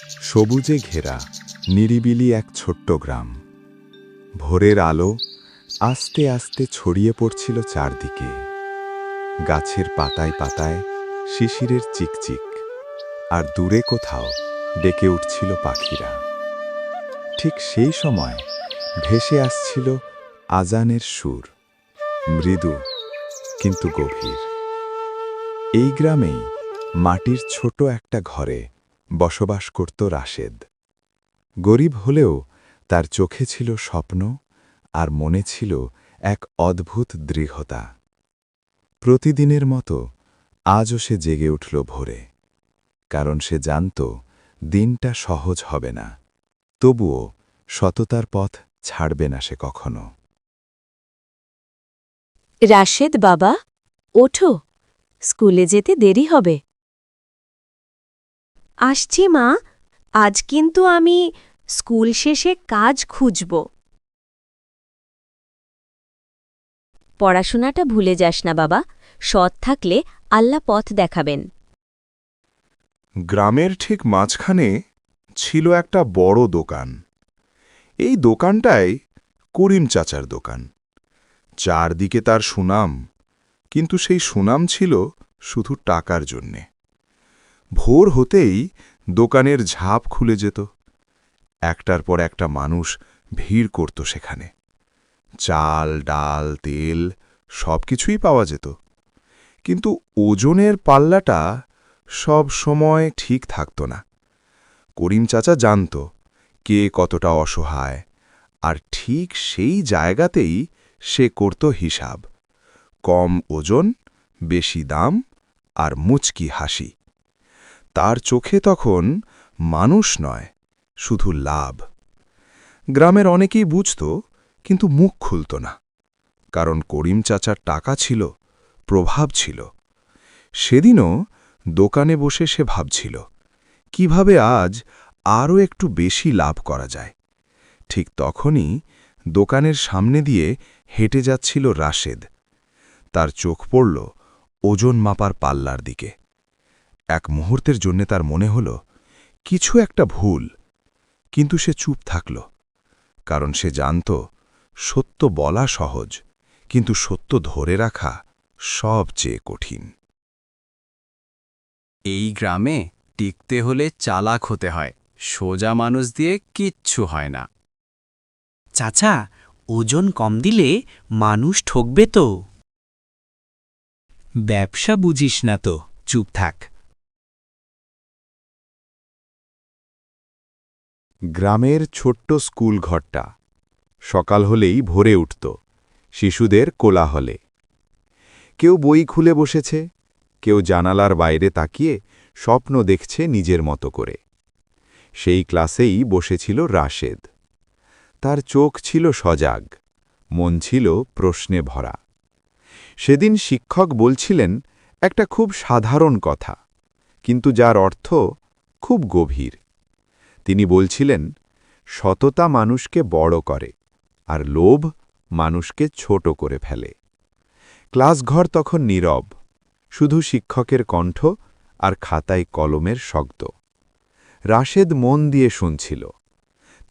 সবুজে ঘেরা নিরিবিলি এক ছোট্ট গ্রাম। ভোরের আলো আস্তে আস্তে ছড়িয়ে পড়ছিল চারদিকে। গাছের পাতায় পাতায় শিশিরের চিকচিক, আর দূরে কোথাও ডেকে উঠছিল পাখিরা। ঠিক সেই সময় ভেসে আসছিল আজানের সুর, মৃদু কিন্তু গভীর। এই গ্রামেই মাটির ছোট একটা ঘরে বসবাস করত রাশেদ। গরিব হলেও তার চোখে ছিল স্বপ্ন, আর মনে ছিল এক অদ্ভুত দৃঢ়তা। প্রতিদিনের মতো আজও সে জেগে উঠল ভোরে, কারণ সে জানত দিনটা সহজ হবে না, তবুও সততার পথ ছাড়বে না সে কখনো। রাশেদ বাবা, ওঠো, স্কুলে যেতে দেরি হবে। আসছি মা, আজ কিন্তু আমি স্কুল শেষে কাজ খুঁজব। পড়াশোনাটা ভুলে যাস না বাবা, সৎ থাকলে আল্লাহ পথ দেখাবেন। গ্রামের ঠিক মাঝখানে ছিল একটা বড় দোকান। এই দোকানটায় করিম চাচার দোকান। চারদিকে তার সুনাম, কিন্তু সেই সুনাম ছিল শুধু টাকার জন্যে। ভোর হতেই দোকানের ঝাঁপ খুলে যেত। একটার পর একটা মানুষ ভিড় করত সেখানে। চাল, ডাল, তেল সব কিছুই পাওয়া যেত, কিন্তু ওজনের পাল্লাটা সব সময় ঠিক থাকত না। করিম চাচা জানত কে কতটা অসহায়, আর ঠিক সেই জায়গাতেই সে করত হিসাব। কম ওজন, বেশি দাম, আর মুচকি হাসি। তার চোখে তখন মানুষ নয়, শুধু লাভ। গ্রামের অনেকেই বুঝত, কিন্তু মুখ খুলত না, কারণ করিম চাচার টাকা ছিল, প্রভাব ছিল। সেদিনও দোকানে বসে সে ভাবছিল কিভাবে আজ আরও একটু বেশি লাভ করা যায়। ঠিক তখনই দোকানের সামনে দিয়ে হেঁটে যাচ্ছিল রাশেদ। তার চোখ পড়ল ওজন মাপার পাল্লার দিকে। এক মুহূর্তের জন্য তার মনে হল কিছু একটা ভুল, কিন্তু সে চুপ থাকল, কারণ সে জানত সত্য বলা সহজ, কিন্তু সত্য ধরে রাখা সবচেয়ে কঠিন। এই গ্রামে টিকতে হলে চালাক হতে হয়, সোজা মানুষ দিয়ে কিচ্ছু হয় না। চাচা, ওজন কম দিলে মানুষ ঠকবে তো। ব্যবসা বুঝিস না তো, চুপ থাক। গ্রামের ছোট্ট স্কুল ঘরটা সকাল হলেই ভরে উঠত শিশুদের কোলাহলে। কেউ বই খুলে বসেছে, কেউ জানালার বাইরে তাকিয়ে স্বপ্ন দেখছে নিজের মতো করে। সেই ক্লাসেই বসেছিল রাশেদ। তার চোখ ছিল সজাগ, মন ছিল প্রশ্নে ভরা। সেদিন শিক্ষক বলছিলেন একটা খুব সাধারণ কথা, কিন্তু যার অর্থ খুব গভীর। তিনি বলছিলেন, সততা মানুষকে বড় করে, আর লোভ মানুষকে ছোট করে ফেলে। ক্লাসঘর তখন নীরব, শুধু শিক্ষকের কণ্ঠ আর খাতায় কলমের শব্দ। রাশেদ মন দিয়ে শুনছিল।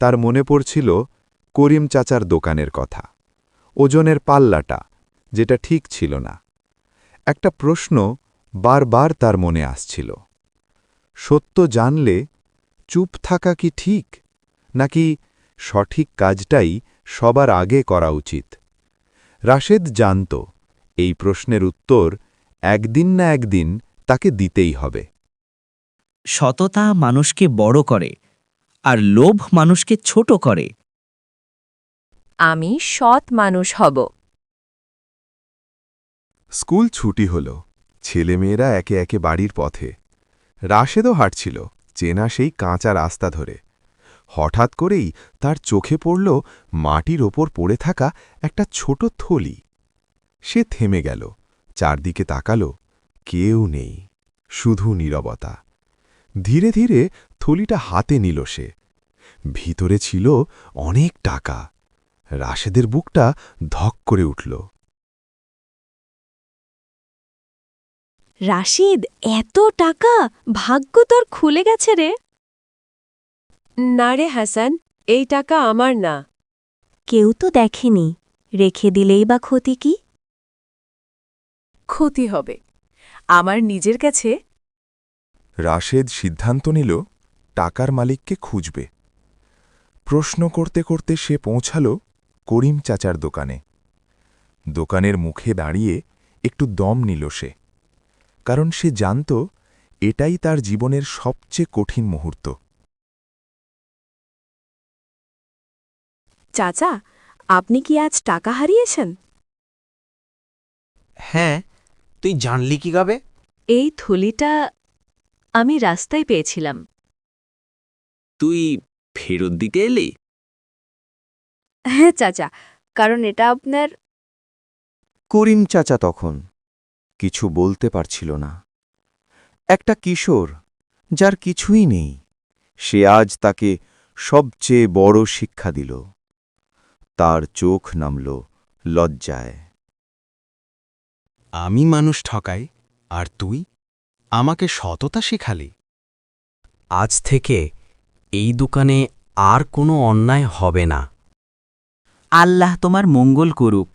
তার মনে পড়ছিল করিম চাচার দোকানের কথা, ওজনের পাল্লাটা যেটা ঠিক ছিল না। একটা প্রশ্ন বারবার তার মনে আসছিল, সত্য জানলে চুপ থাকা কি ঠিক, নাকি সঠিক কাজটাই সবার আগে করা উচিত? রাশেদ জানত এই প্রশ্নের উত্তর একদিন না একদিন তাকে দিতেই হবে। সততা মানুষকে বড় করে, আর লোভ মানুষকে ছোট করে। আমি সৎ মানুষ হব। স্কুল ছুটি হল, ছেলেমেয়েরা একে একে বাড়ির পথে। রাশেদও হাঁটছিল চেনা সেই কাঁচা রাস্তা ধরে। হঠাৎ করেই তার চোখে পড়ল মাটির ওপর পড়ে থাকা একটা ছোট থলি। সে থেমে গেল, চারদিকে তাকাল, কেউ নেই, শুধু নীরবতা। ধীরে ধীরে থলিটা হাতে নিল সে। ভিতরে ছিল অনেক টাকা। রাশেদের বুকটা ধক করে উঠল। রাশিদ, এত টাকা! ভাগ্য তোর খুলে গেছে রে। না রে হাসান, এই টাকা আমার না। কেউ তো দেখেনি, রেখে দিলেই বা ক্ষতি কি? ক্ষতি হবে আমার নিজের কাছে। রাশেদ সিদ্ধান্ত নিল টাকার মালিককে খুঁজবে। প্রশ্ন করতে করতে সে পৌঁছাল করিম চাচার দোকানে। দোকানের মুখে দাঁড়িয়ে একটু দম নিল সে, কারণ সে জানত এটাই তার জীবনের সবচেয়ে কঠিন মুহূর্ত। চাচা, আপনি কি আজ টাকা হারিয়েছেন? হ্যাঁ, তুই জানলি কিভাবে? এই থলিটা আমি রাস্তায় পেয়েছিলাম। তুই ফেরত দিতে এলি? হ্যাঁ চাচা, কারণ এটা আপনার। করিম চাচা তখন কিছু বলতে পারছিল না। একটা কিশোর যার কিছুই নেই, সে আজ তাকে সবচেয়ে বড় শিক্ষা দিল। তার চোখ নামল লজ্জায়। আমি মানুষ ঠকাই, আর তুই আমাকে সততা শেখালি। আজ থেকে এই দোকানে আর কোনো অন্যায় হবে না। আল্লাহ তোমার মঙ্গল করুক।